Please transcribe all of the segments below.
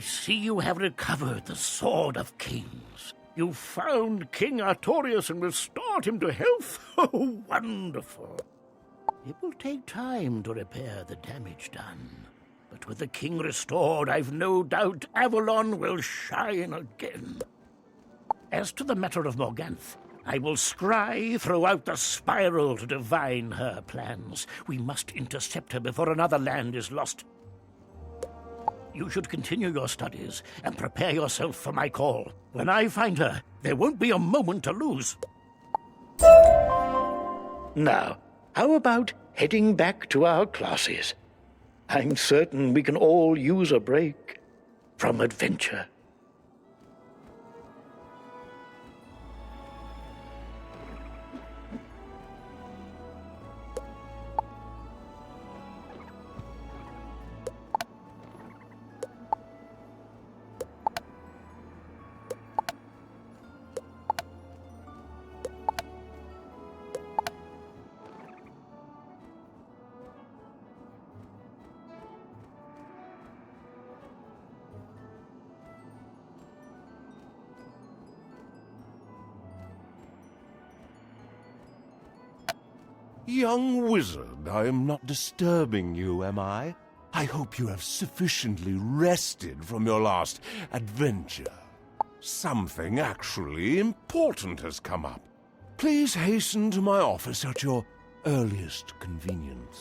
see you have recovered the Sword of Kings. You found King Artorius and restored him to health? Oh, wonderful. It will take time to repair the damage done. But with the king restored, I've no doubt Avalon will shine again. As to the matter of Morganth, I will scry throughout the spiral to divine her plans. We must intercept her before another land is lost. You should continue your studies and prepare yourself for my call. When I find her, there won't be a moment to lose. Now, how about heading back to our classes? I'm certain we can all use a break from adventure. Young wizard, I am not disturbing you, am I? I hope you have sufficiently rested from your last adventure. Something actually important has come up. Please hasten to my office at your earliest convenience.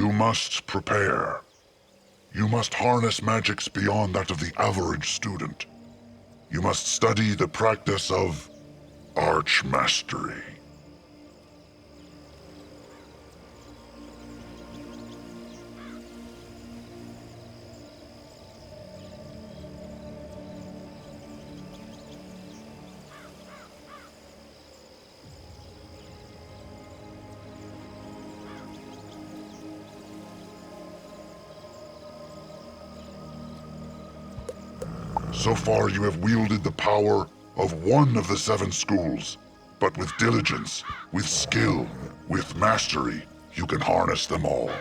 You must prepare. You must harness magics beyond that of the average student. You must study the practice of Archmastering. So far you have wielded the power of one of the 7 schools, but with diligence, with skill, with mastery, you can harness them all.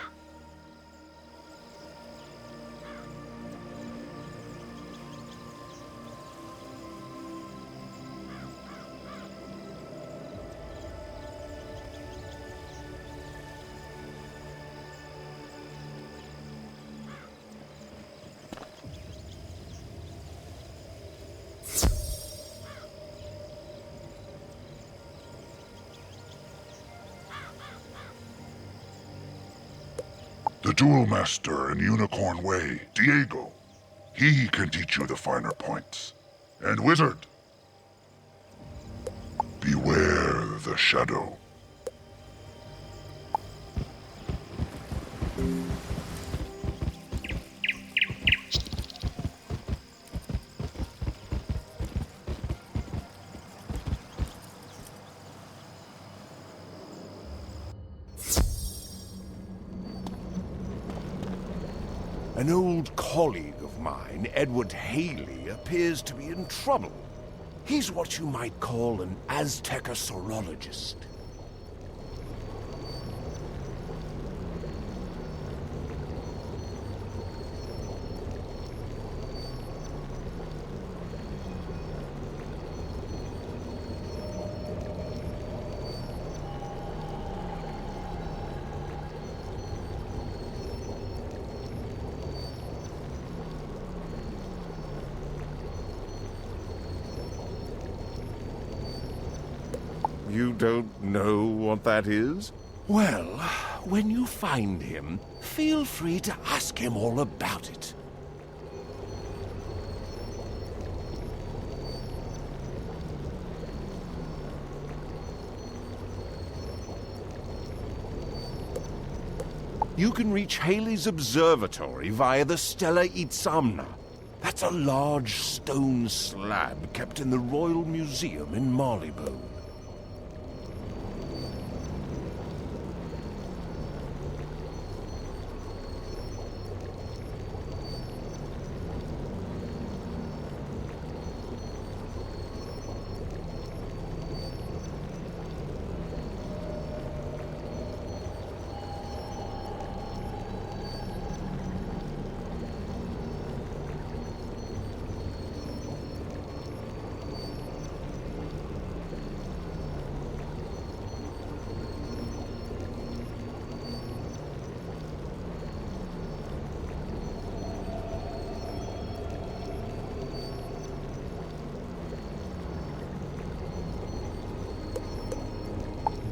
The Duel Master in Unicorn Way, Diego. He can teach you the finer points. And Wizard, beware the shadow. An old colleague of mine, Edward Haley, appears to be in trouble. He's what you might call an Aztecosaurologist. You don't know what that is? Well, when you find him, feel free to ask him all about it. You can reach Haley's observatory via the Stella Itzamna. That's a large stone slab kept in the Royal Museum in Marleybone.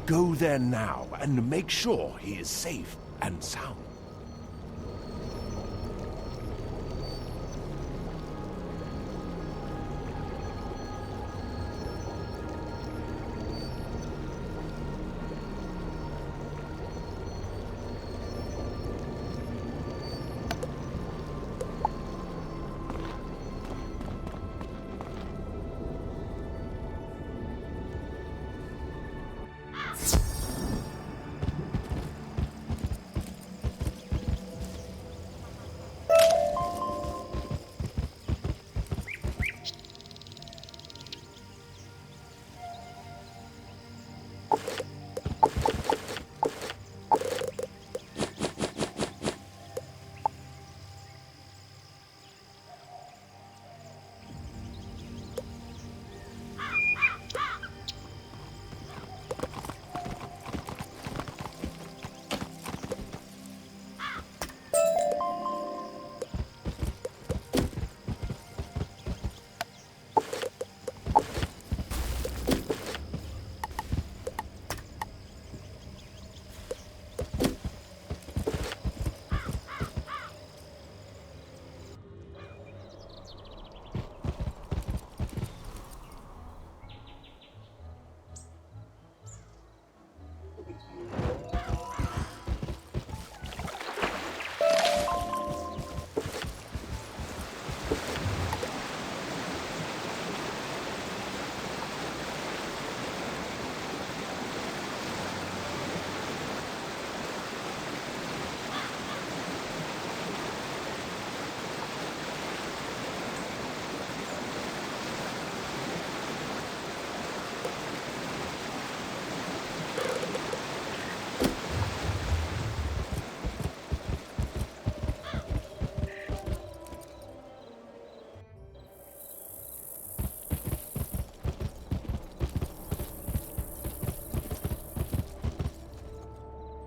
Go there now and make sure he is safe and sound.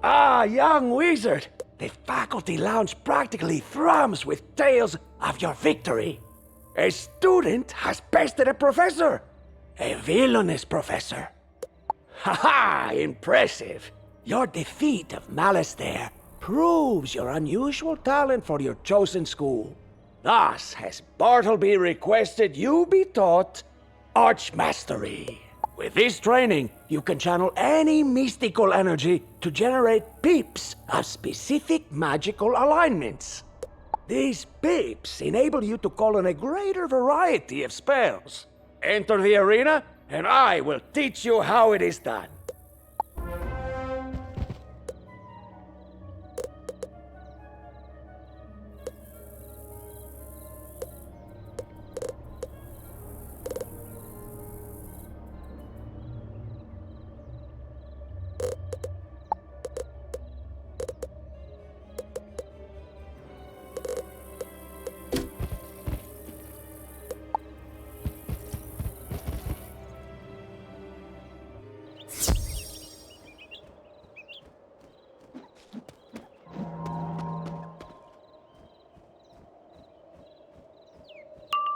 Ah, young wizard! The faculty lounge practically thrums with tales of your victory. A student has bested a professor. A villainous professor. Ha-ha! Impressive! Your defeat of Malastair proves your unusual talent for your chosen school. Thus has Bartleby requested you be taught Archmastering. With this training, you can channel any mystical energy to generate pips of specific magical alignments. These pips enable you to call on a greater variety of spells. Enter the arena, and I will teach you how it is done.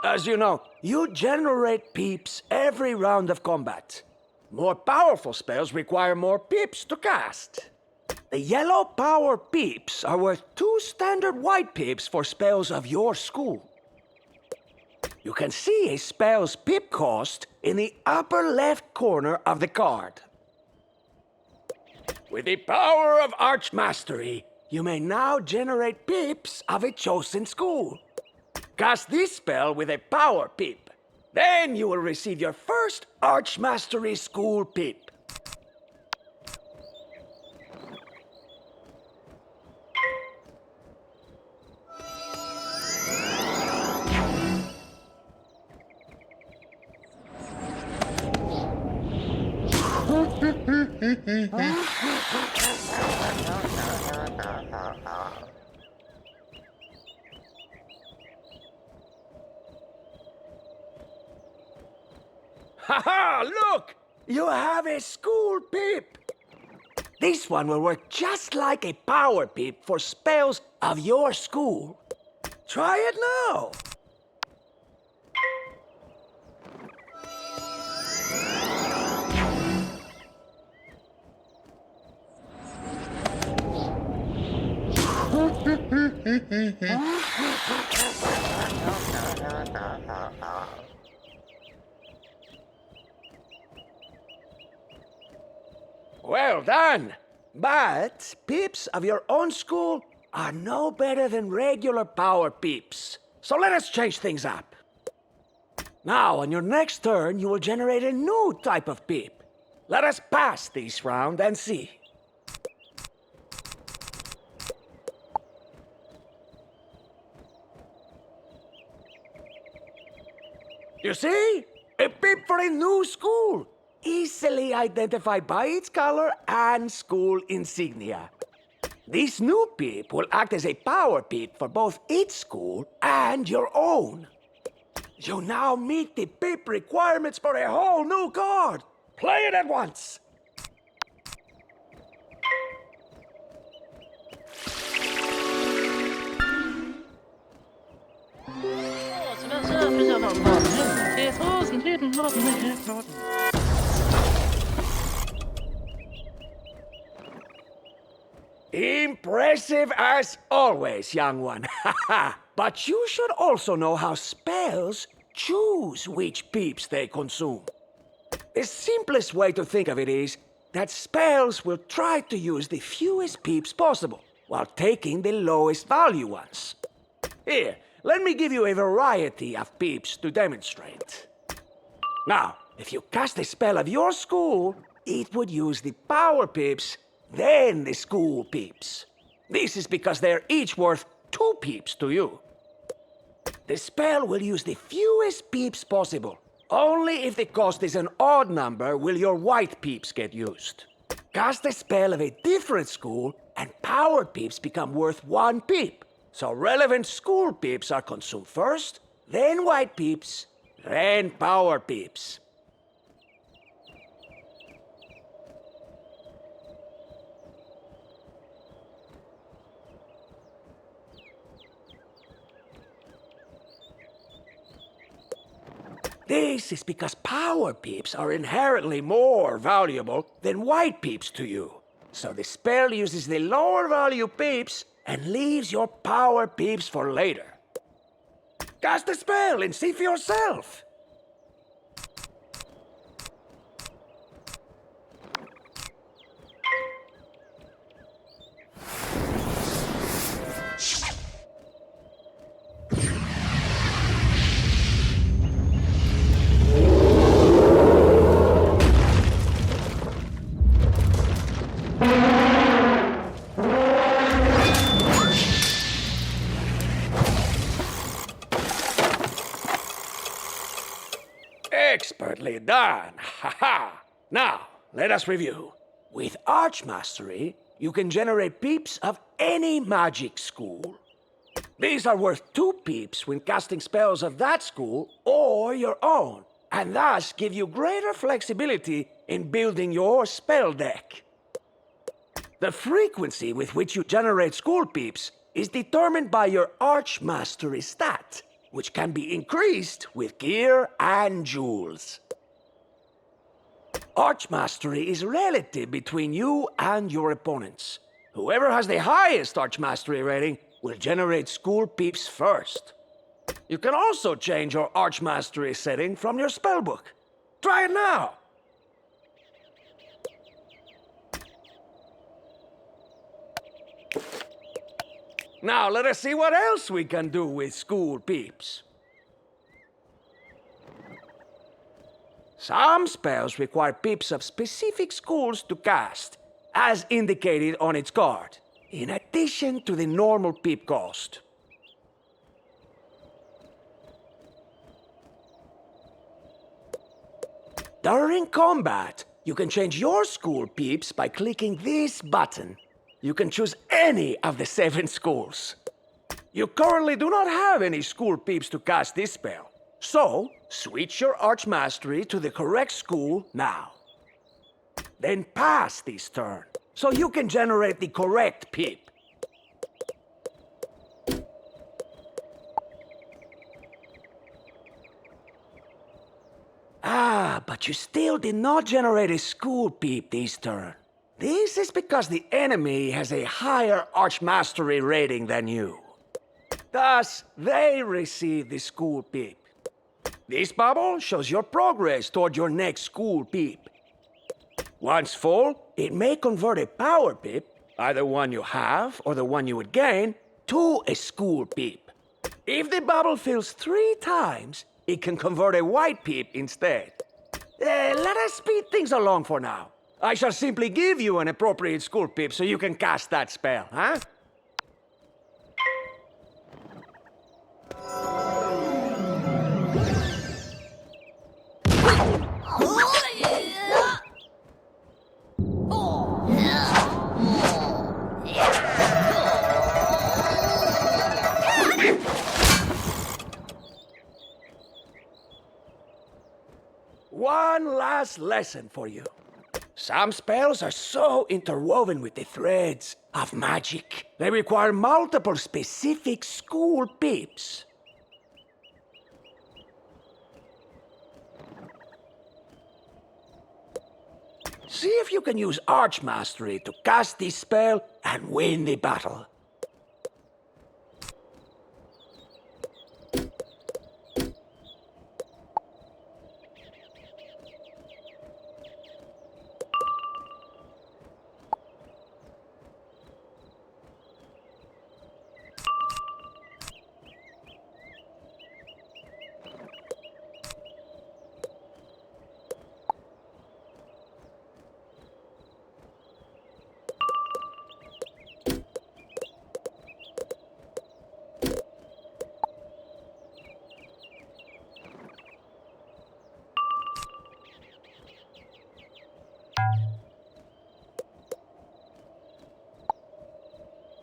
As you know, you generate pips every round of combat. More powerful spells require more pips to cast. The yellow power pips are worth 2 standard white pips for spells of your school. You can see a spell's pip cost in the upper left corner of the card. With the power of Archmastery, you may now generate pips of a chosen school. Cast this spell with a power pip. Then you will receive your first Archmastery school pip. Ha-ha! Look! You have a school pip! This one will work just like a power pip for spells of your school. Try it now! Well done! But pips of your own school are no better than regular power pips. So let us change things up. Now, on your next turn, you will generate a new type of pip. Let us pass this round and see. You see? A pip for a new school. Easily identified by its color and school insignia. This new pip will act as a power pip for both its school and your own. You now meet the pip requirements for a whole new card. Play it at once. Impressive as always, young one. But you should also know how spells choose which pips they consume. The simplest way to think of it is that spells will try to use the fewest pips possible, while taking the lowest value ones. Here, let me give you a variety of pips to demonstrate. Now, if you cast a spell of your school, it would use the power pips, then the school pips. This is because they're each worth 2 pips to you. The spell will use the fewest pips possible. Only if the cost is an odd number will your white pips get used. Cast a spell of a different school, and power pips become worth 1 pip. So relevant school pips are consumed first, then white pips, then power pips. This is because power peeps are inherently more valuable than white peeps to you. So the spell uses the lower value peeps and leaves your power peeps for later. Cast the spell and see for yourself. Expertly done! Ha ha! Now, let us review. With Archmastery, you can generate peeps of any magic school. These are worth 2 peeps when casting spells of that school or your own, and thus give you greater flexibility in building your spell deck. The frequency with which you generate school peeps is determined by your Archmastery stat, which can be increased with gear and jewels. Archmastery is relative between you and your opponents. Whoever has the highest Archmastery rating will generate school peeps first. You can also change your Archmastery setting from your spellbook. Try it now! Now let us see what else we can do with school peeps. Some spells require peeps of specific schools to cast, as indicated on its card, in addition to the normal peep cost. During combat, you can change your school peeps by clicking this button. You can choose any of the 7 schools. You currently do not have any school peeps to cast this spell, so switch your Archmastery to the correct school now. Then pass this turn, so you can generate the correct peep. But you still did not generate a school peep this turn. This is because the enemy has a higher Archmastery rating than you. Thus, they receive the school peep. This bubble shows your progress toward your next school peep. Once full, it may convert a power peep, either one you have or the one you would gain, to a school peep. If the bubble fills 3 times, it can convert a white peep instead. Let us speed things along for now. I shall simply give you an appropriate school peep so you can cast that spell, huh? One last lesson for you. Some spells are so interwoven with the threads of magic. They require multiple specific school peeps. See if you can use Archmastery to cast this spell and win the battle.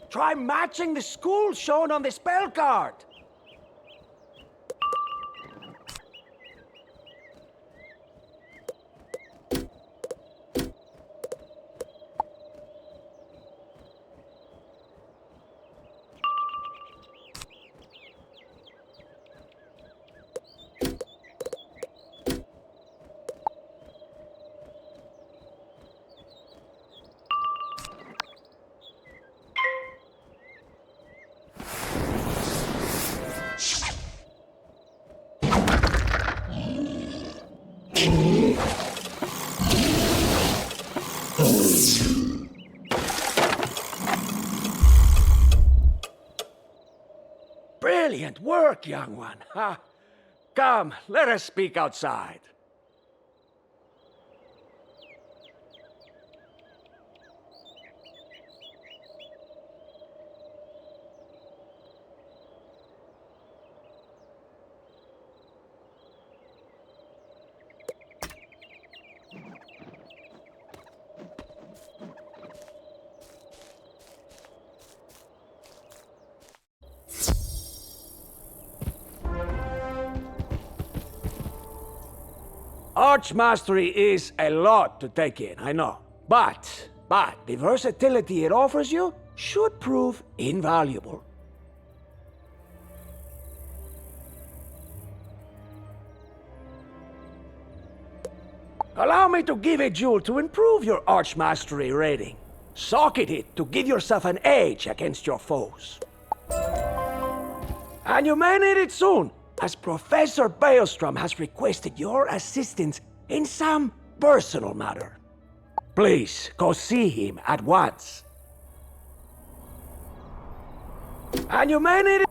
Try matching the school shown on the spell card. Brilliant work, young one. Ha. Come, let us speak outside. Archmastery is a lot to take in, I know. But the versatility it offers you should prove invaluable. Allow me to give a jewel to improve your Archmastery rating. Socket it to give yourself an edge against your foes. And you may need it soon, as Professor Baelstrom has requested your assistance in some personal matter. Please, go see him at once. And you may need it.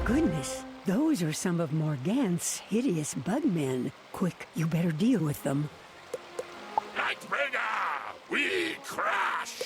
Goodness, those are some of Morgant's hideous bugmen. Quick, you better deal with them. Lightbringer, we crash!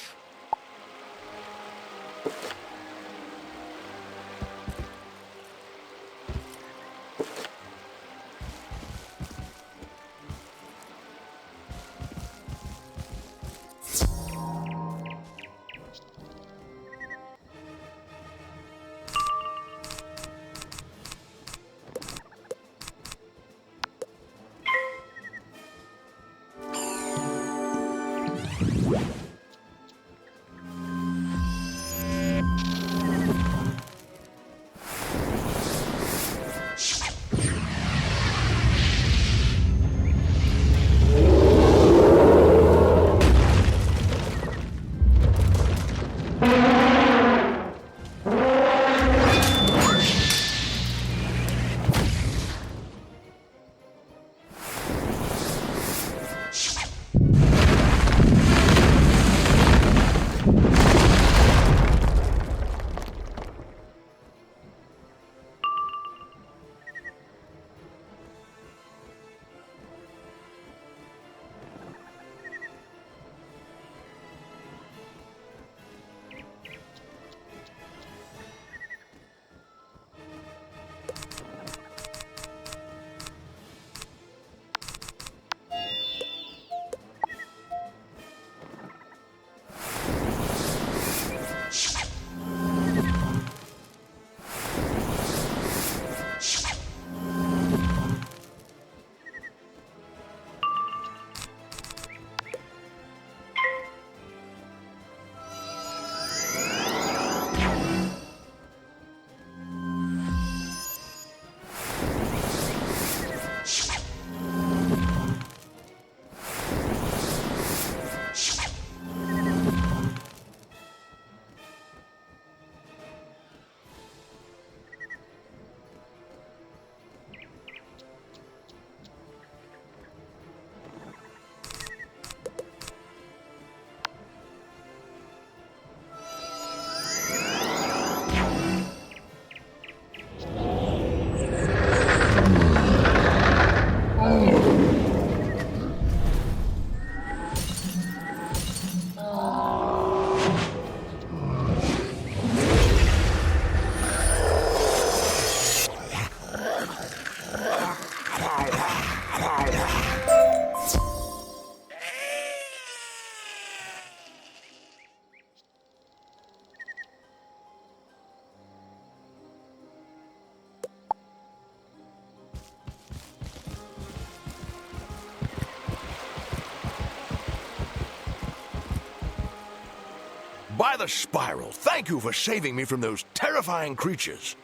By the spiral, thank you for saving me from those terrifying creatures.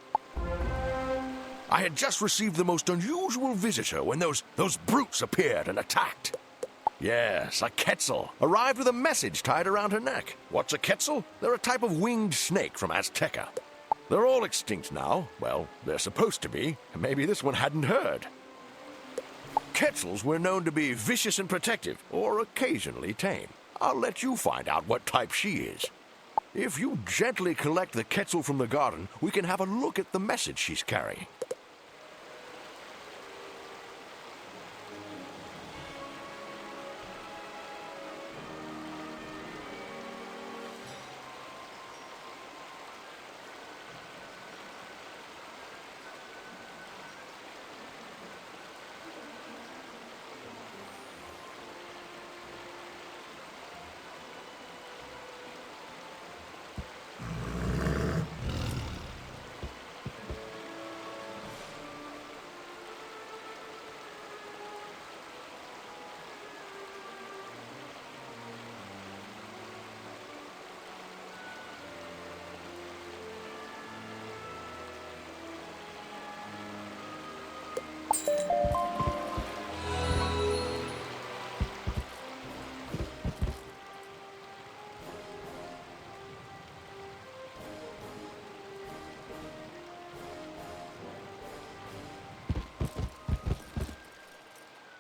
I had just received the most unusual visitor when those brutes appeared and attacked. Yes, a Quetzal arrived with a message tied around her neck. What's a Quetzal? They're a type of winged snake from Azteca. They're all extinct now. Well, they're supposed to be. Maybe this one hadn't heard. Quetzals were known to be vicious and protective, or occasionally tame. I'll let you find out what type she is. If you gently collect the Quetzal from the garden, we can have a look at the message she's carrying.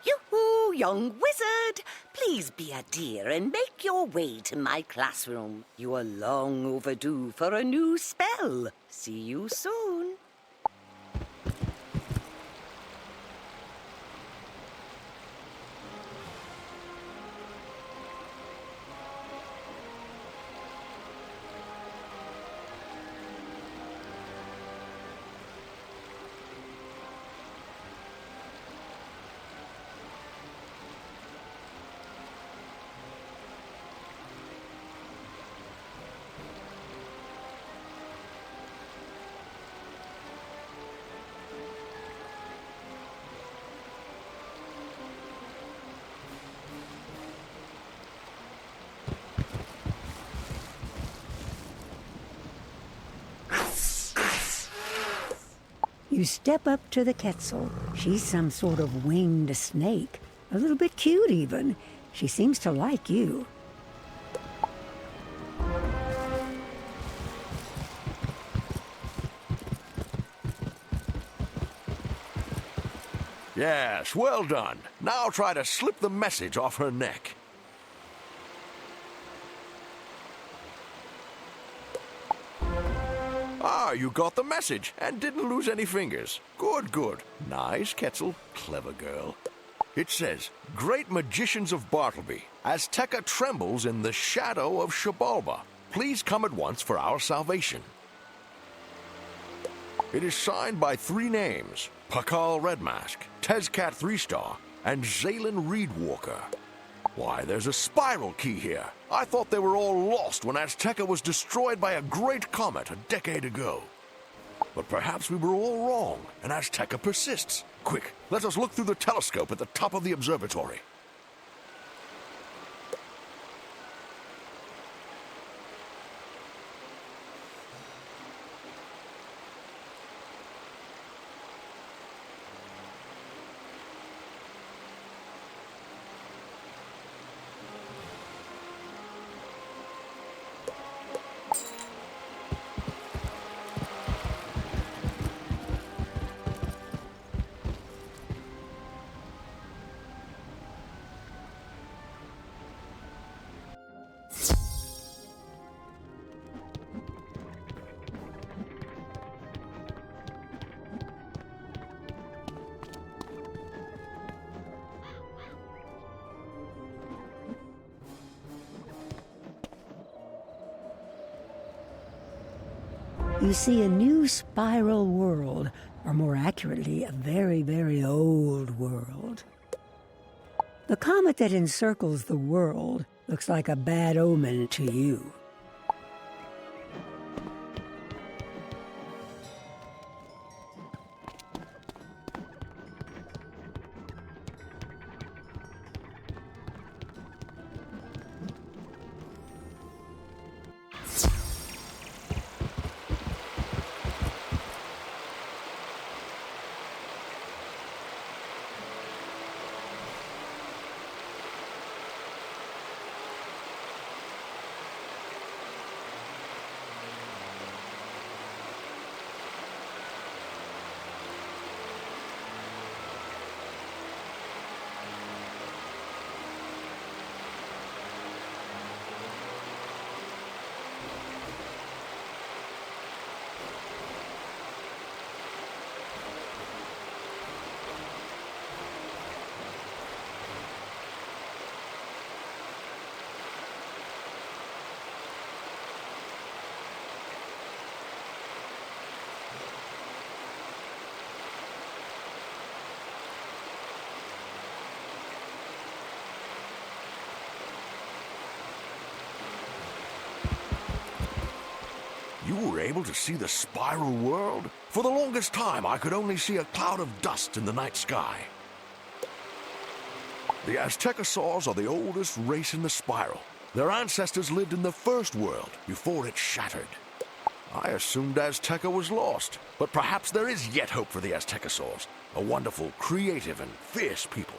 Yoo-hoo, young wizard! Please be a dear and make your way to my classroom. You are long overdue for a new spell. See you soon. You step up to the Quetzal. She's some sort of winged snake. A little bit cute, even. She seems to like you. Yes, well done. Now try to slip the message off her neck. Ah, you got the message and didn't lose any fingers. Good, good. Nice, Quetzal. Clever girl. It says, Great magicians of Bartleby, Azteca trembles in the shadow of Xibalba. Please come at once for our salvation. It is signed by 3 names, Pakal Redmask, Tezcat 3-Star, and Zalen Reedwalker. Why, there's a spiral key here. I thought they were all lost when Azteca was destroyed by a great comet a decade ago. But perhaps we were all wrong, and Azteca persists. Quick, let us look through the telescope at the top of the observatory. You see a new spiral world, or more accurately, a very, very old world. The comet that encircles the world looks like a bad omen to you. able to see the spiral world? For the longest time, I could only see a cloud of dust in the night sky. The Aztecosaurs are the oldest race in the spiral. Their ancestors lived in the first world before it shattered. I assumed Azteca was lost, but perhaps there is yet hope for the Aztecosaurs, a wonderful, creative, and fierce people.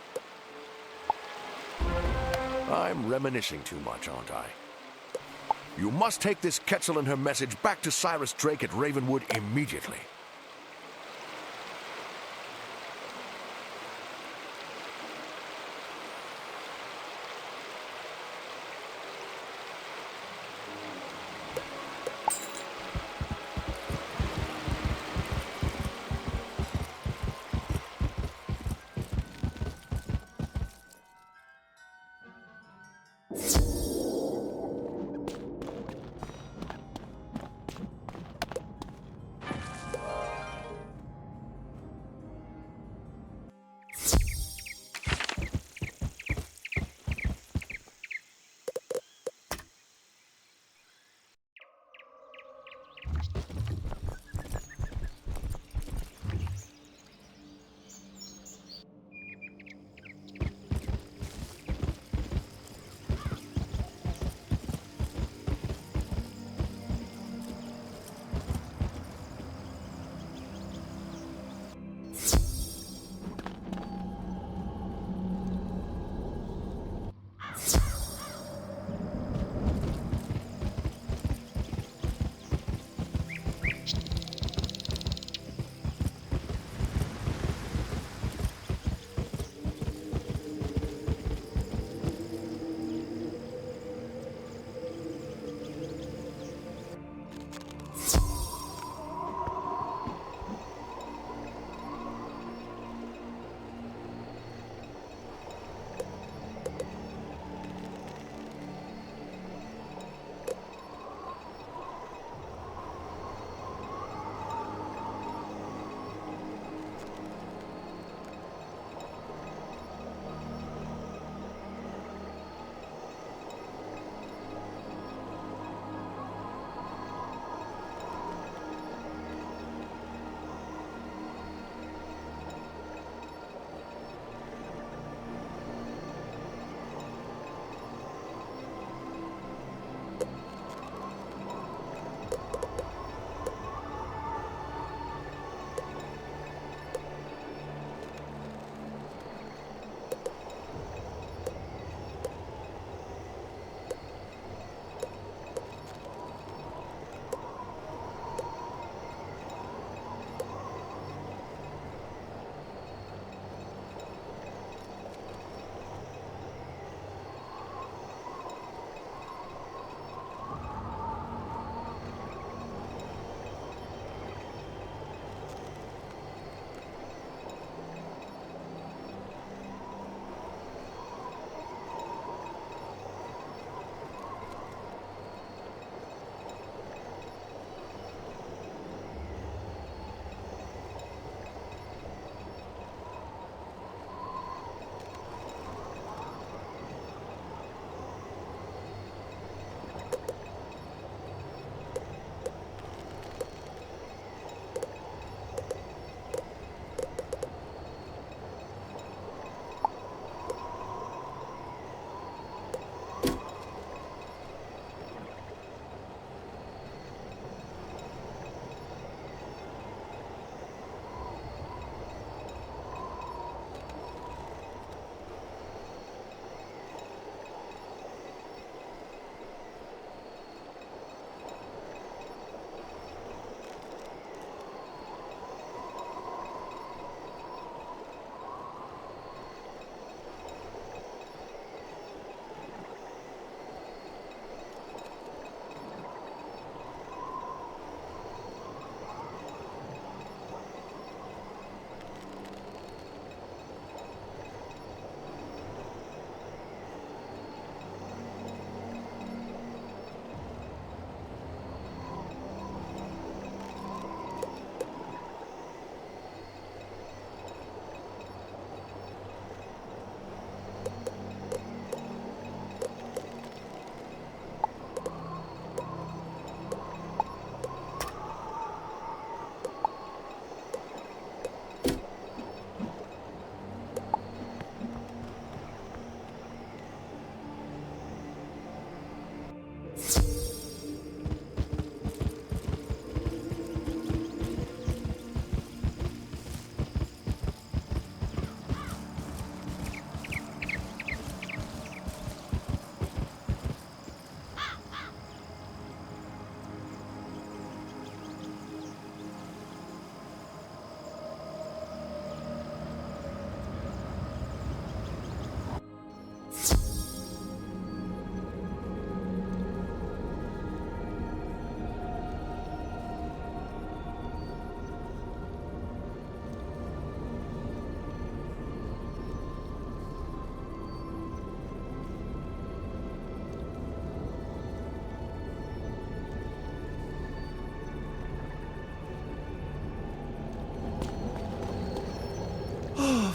I'm reminiscing too much, aren't I? You must take this Quetzal and her message back to Cyrus Drake at Ravenwood immediately.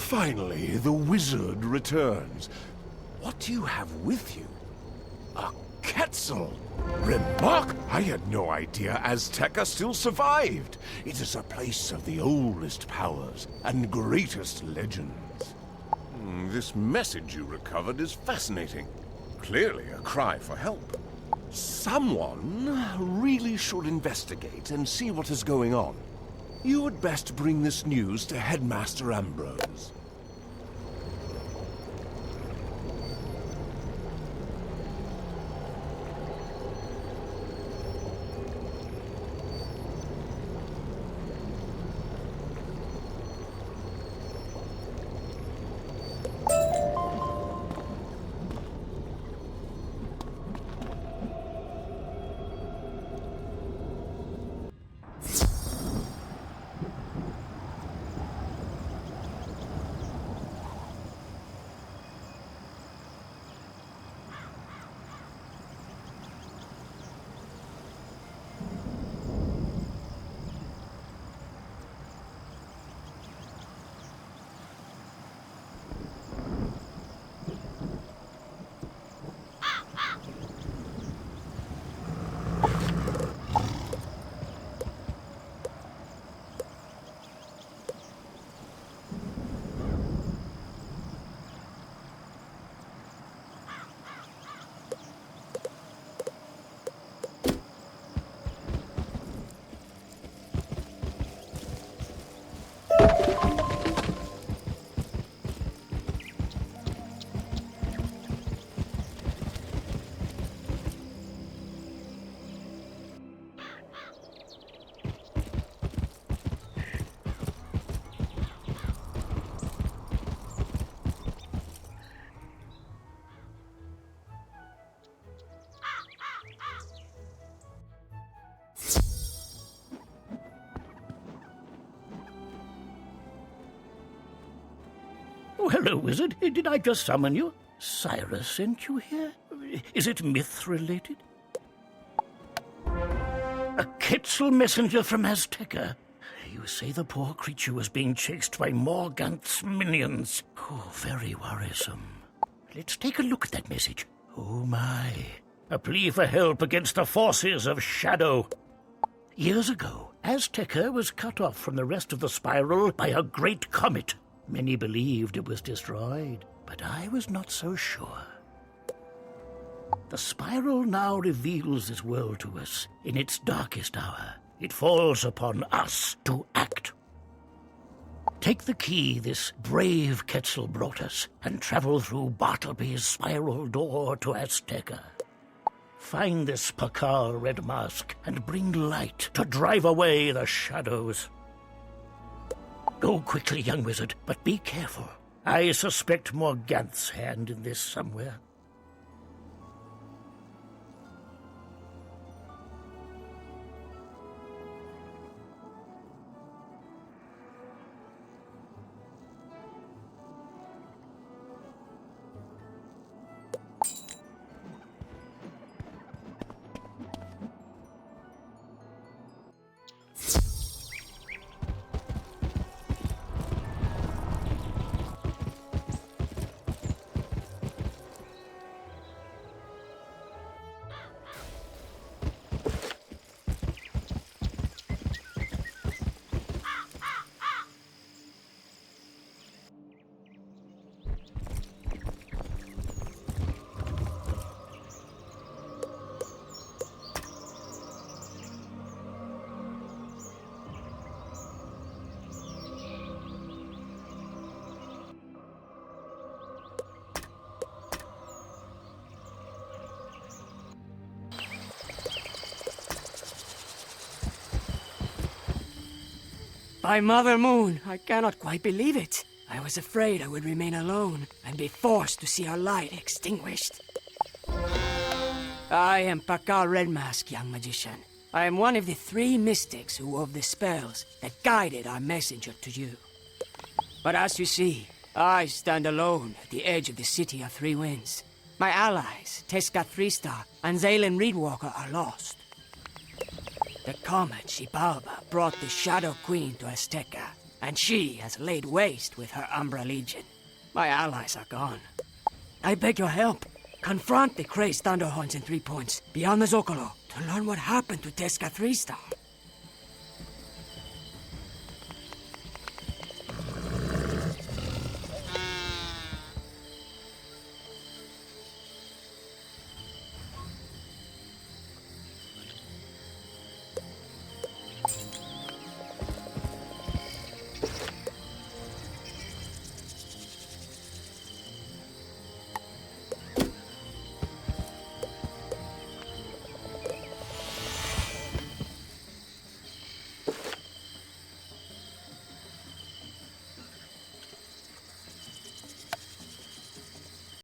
Finally, the wizard returns. What do you have with you? A Quetzal! Remark! I had no idea Azteca still survived. It is a place of the oldest powers and greatest legends. This message you recovered is fascinating. Clearly a cry for help. Someone really should investigate and see what is going on. You had best bring this news to Headmaster Ambrose. Oh, hello, wizard. Did I just summon you? Cyrus sent you here? Is it myth-related? A Quetzal messenger from Azteca. You say the poor creature was being chased by Morganth's minions. Oh, very worrisome. Let's take a look at that message. Oh, my. A plea for help against the forces of Shadow. Years ago, Azteca was cut off from the rest of the spiral by a great comet. Many believed it was destroyed, but I was not so sure. The spiral now reveals this world to us in its darkest hour. It falls upon us to act. Take the key this brave Quetzal brought us and travel through Bartleby's spiral door to Azteca. Find this Pakal red mask and bring light to drive away the shadows. Go quickly, young wizard, but be careful. I suspect Morganth's hand in this somewhere. By Mother Moon, I cannot quite believe it. I was afraid I would remain alone and be forced to see our light extinguished. I am Pakal Redmask, young magician. I am one of the 3 mystics who wove the spells that guided our messenger to you. But as you see, I stand alone at the edge of the City of 3 Winds. My allies, Tezcat 3-Star and Zaylen Reedwalker, are lost. The comet Xibalba brought the Shadow Queen to Azteca, and she has laid waste with her Umbra Legion. My allies are gone. I beg your help. Confront the crazed Thunderhorns in 3 Points, beyond the Zocalo, to learn what happened to Tesca 3-Star.